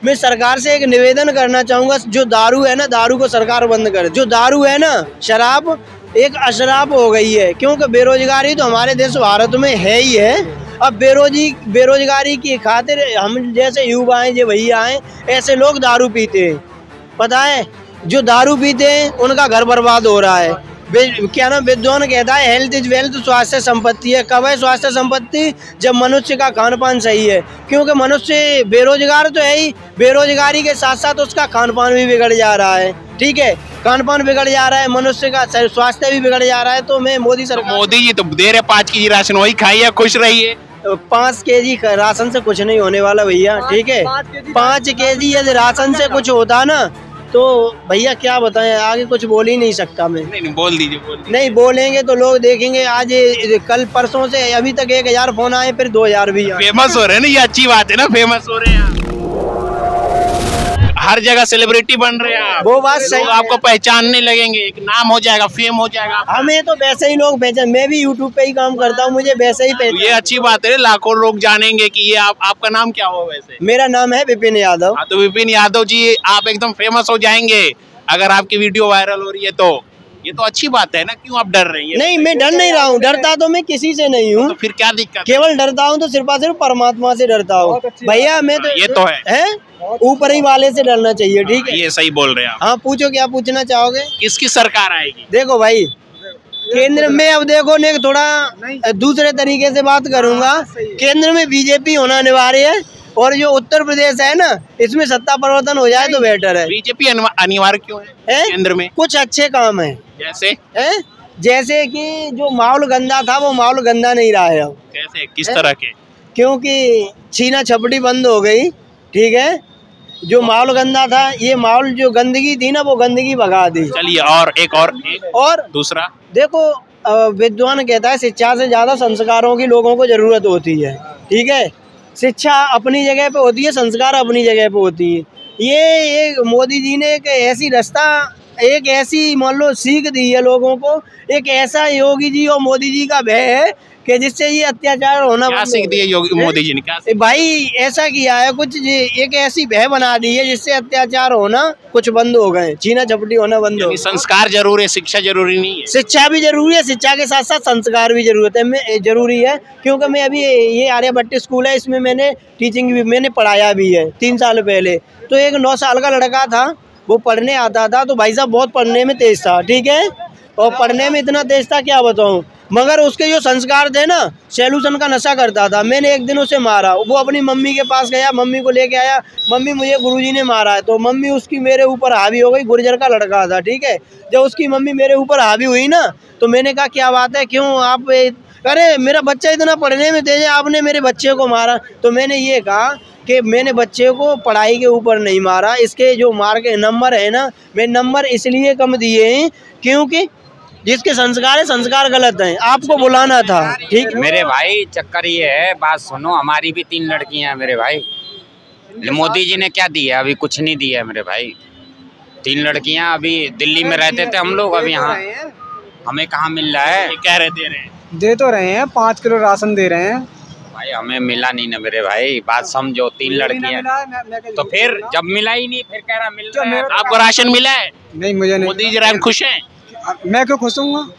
मैं सरकार से एक निवेदन करना चाहूँगा, जो दारू है ना, दारू को सरकार बंद करे। जो दारू है ना, शराब एक अशराब हो गई है, क्योंकि बेरोजगारी तो हमारे देश भारत में है ही है। अब बेरोजगारी की खातिर हम जैसे युवा हैं, जो भैया हैं, ऐसे लोग दारू पीते हैं। पता है, जो दारू पीते हैं उनका घर बर्बाद हो रहा है। क्या नाम, विद्वान कहता है हेल्थ इज वेल्थ, स्वास्थ्य संपत्ति है। कब है स्वास्थ्य संपत्ति? जब मनुष्य का खान पान सही है, क्योंकि मनुष्य बेरोजगार तो है ही, बेरोजगारी के साथ साथ उसका खान पान भी बिगड़ जा रहा है। ठीक है, खान पान बिगड़ जा रहा है, मनुष्य का स्वास्थ्य भी बिगड़ जा रहा है। तो मैं मोदी सरकार, मोदी जी तो दे रहे 5 केजी राशन, वही खाइए, खुश रहिए। 5 केजी राशन से कुछ नहीं होने वाला भैया। ठीक है, 5 केजी यदि राशन से कुछ होता ना, तो भैया क्या बताएं, आगे कुछ बोल ही नहीं सकता मैं। नहीं बोल दीजिए, नहीं बोलेंगे तो लोग देखेंगे। आज कल परसों से अभी तक 1000 फोन आए, फिर 2000 भी आए। फेमस हो रहे हैं ना, ये अच्छी बात है ना, फेमस हो रहे हैं, हर जगह सेलिब्रिटी बन रहे हैं। वो बात सही, आपको पहचानने लगेंगे, एक नाम हो जाएगा, फेम हो जाएगा। हमें तो वैसे ही लोग पहचान, मैं भी यूट्यूब पे ही काम करता हूँ, मुझे वैसे ही पहचान। ये अच्छी बात है, लाखों लोग जानेंगे कि ये आपका नाम क्या हो। वैसे मेरा नाम है विपिन यादव। हाँ, तो विपिन यादव जी, आप एकदम फेमस हो जाएंगे अगर आपकी वीडियो वायरल हो रही है। तो ये तो अच्छी बात है ना, क्यों आप डर रही हैं? नहीं, मैं डर नहीं रहा हूँ, डरता तो मैं किसी से नहीं हूँ। तो फिर क्या दिक्कत? केवल डरता हूँ तो सिर्फ और सिर्फ परमात्मा से डरता हूँ भैया। मैं तो ये तो है ऊपर ही वाले से डरना चाहिए। ठीक है, ये सही बोल रहे हैं आप। हाँ, पूछो, क्या पूछना चाहोगे? किसकी सरकार आएगी? देखो भाई, केंद्र में, अब देखो ने थोड़ा दूसरे तरीके से बात करूंगा। केंद्र में बीजेपी होना अनिवार्य है, और जो उत्तर प्रदेश है ना, इसमें सत्ता परिवर्तन हो जाए तो बेटर है। बीजेपी अनिवार्य क्यों है केंद्र में? कुछ अच्छे काम है, जैसे कि जो माहौल गंदा था वो माहौल गंदा नहीं रहा है अब। कैसे, किस तरह के? क्योंकि छीना छपड़ी बंद हो गई। ठीक है, जो माहौल गंदा था, ये माहौल जो गंदगी थी ना, वो गंदगी भगा दी। चलिए, और एक और दूसरा, देखो, विद्वान कहता है शिक्षा से ज्यादा संस्कारों की लोगों को जरूरत होती है। ठीक है, शिक्षा अपनी जगह पे होती है, संस्कार अपनी जगह पे होती है। ये मोदी जी ने एक ऐसी रास्ता, एक ऐसी मान लो सीख दी है लोगों को, एक ऐसा योगी जी और मोदी जी का भय है कि जिससे ये अत्याचार होना। क्या सीख दी है मोदी जी ने? क्या भाई ऐसा किया है कुछ, एक ऐसी भय बना दी है जिससे अत्याचार होना कुछ बंद हो गए, छीना झपटी होना बंद हो गए। संस्कार जरूरी है, शिक्षा जरूरी नहीं है? शिक्षा भी जरूरी है, शिक्षा के साथ साथ संस्कार भी जरूरी है। क्योंकि मैं अभी ये आर्यभट्ट स्कूल है, इसमें मैंने टीचिंग भी, मैंने पढ़ाया भी है 3 साल पहले। तो एक 9 साल का लड़का था, वो पढ़ने आता था, तो भाई साहब बहुत पढ़ने में तेज था। ठीक है, और पढ़ने में इतना तेज था क्या बताऊं, मगर उसके जो संस्कार थे ना, सैलूशन का नशा करता था। मैंने एक दिन उसे मारा, वो अपनी मम्मी के पास गया, मम्मी को लेके आया, मम्मी मुझे गुरुजी ने मारा है। तो मम्मी उसकी मेरे ऊपर हावी हो गई, गुर्जर का लड़का था। ठीक है, जब उसकी मम्मी मेरे ऊपर हावी हुई ना, तो मैंने कहा क्या बात है, क्यों आप, अरे मेरा बच्चा इतना पढ़ने में तेज है, आपने मेरे बच्चे को मारा। तो मैंने ये कहा कि मैंने बच्चे को पढ़ाई के ऊपर नहीं मारा, इसके जो मार के नंबर है ना, मैं नंबर इसलिए कम दिए हैं क्योंकि जिसके संस्कार है, संस्कार गलत है, आपको बुलाना था। ठीक मेरे भाई, चक्कर ये है, बात सुनो, हमारी भी 3 लड़कियां हैं मेरे भाई। मोदी जी ने क्या दिया? अभी कुछ नहीं दिया मेरे भाई। 3 लड़कियां, अभी दिल्ली में रहते थे हम लोग, अभी यहाँ हमें कहाँ मिल रहा है? कह रहे दे तो रहे हैं, 5 किलो राशन दे रहे हैं भाई, हमें मिला नहीं ना मेरे भाई। बात समझो, 3 लड़कियां, तो फिर जब मिला ही नहीं, फिर कह रहा मिल रहा है। आपको राशन मिला है? नहीं, मुझे नहीं। मोदी जी खुश हैं? मैं क्यों खुश हूँ?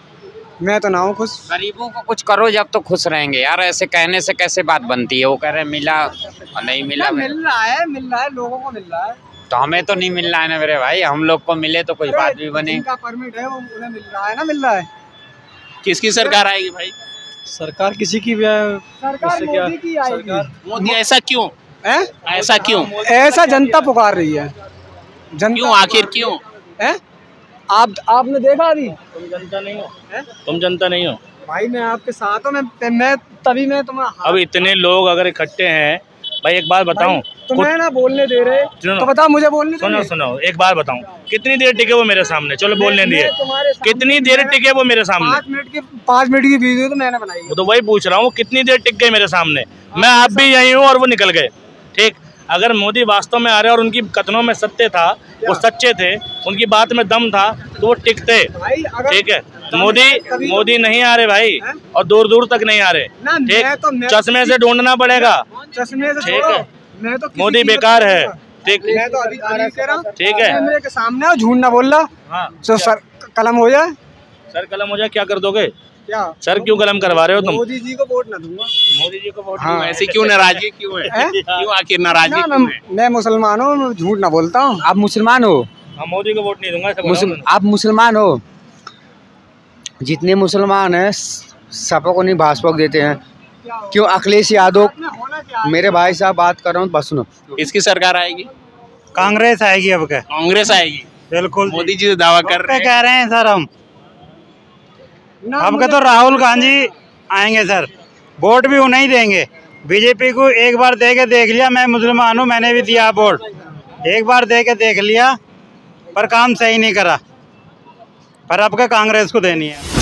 मैं तो ना हूँ खुश। गरीबों को कुछ करो जब तो खुश रहेंगे यार, ऐसे कहने से कैसे बात बनती है? वो कह रहे मिला और नहीं मिला। मिल रहा है, लोगों को मिल रहा है, तो हमें तो नहीं मिल रहा है ना मेरे भाई। हम लोग को मिले तो कुछ बात भी बने। जिनका परमिट है वो उन्हें मिल रहा है ना, मिल रहा है। किसकी सरकार आएगी भाई? सरकार किसी की भी है, सरकार मोदी की आएगी। मोदी ऐसा क्यों? ऐसा क्यों? ऐसा जनता पुकार रही है। क्यों, आखिर क्यों? आपने देखा अभी? तुम जनता नहीं हो? तुम जनता नहीं हो भाई, मैं आपके साथ हूँ। मैं तभी मैं तुम्हें, अब इतने लोग अगर इकट्ठे हैं भाई, एक बात बताऊं, तुम्हें ना बोलने दे रहे तो बताओ, मुझे बोलने दो। सुनो, एक बात बताऊं, कितनी देर टिके वो मेरे सामने? चलो बोलने दिए, कितनी देर टिके वो मेरे सामने? 5 मिनट की वीडियो तो मैंने बनाई। वो तो वही पूछ रहा हूँ, कितनी देर टिक गए मेरे सामने? मैं आप भी यही हूँ और वो निकल गए। ठीक, अगर मोदी वास्तव में आ रहे और उनकी कथनों में सत्य था, वो सच्चे थे, उनकी बात में दम था, तो वो टिकते। ठीक है, मोदी नहीं आ रहे भाई, और दूर दूर तक नहीं आ रहे। ठीक, चश्मे से ढूंढना पड़ेगा। चश्मे से ठीक है, मोदी बेकार है। ठीक मैं तो अभी कह रहा हूँ, ठीक है। कैमरे के सामने झूठ ना बोल रहा। हाँ तो सर कलम हो जाए। सर कलम हो जाए, क्या कर दोगे? क्या सर क्यों कलम करवा रहे हो तुम? मोदी जी को वोट ना दूंगा। मोदी जी को वोट हाँ। ऐसे क्यों नाराजगी क्यों है? क्यों आखिर नाराजगी ना, क्यों है? मैं मुसलमान हूँ, मैं झूठ ना बोलता हूँ। आप मुसलमान हो? हाँ, मोदी को वोट नहीं दूंगा ऐसा बोला उन्होंने। आप मुसलमान हो? जितने मुसलमान हैं सबको को नहीं भाजपा को देते हैं। क्यों अखिलेश यादव? मेरे भाई साहब बात कर रहा हूँ, बस सुनो। किसकी सरकार आएगी? कांग्रेस आएगी अब क्या? कांग्रेस आएगी। बिल्कुल मोदी जी तो दावा कर रहे हैं। कह रहे हैं सर हम। अब तो राहुल गांधी आएंगे सर, वोट भी उन्हें ही देंगे। बीजेपी को एक बार दे के देख लिया, मैं मुसलमान हूँ, मैंने भी दिया वोट, एक बार दे के देख लिया पर काम सही नहीं करा, पर अब का कांग्रेस को देनी है।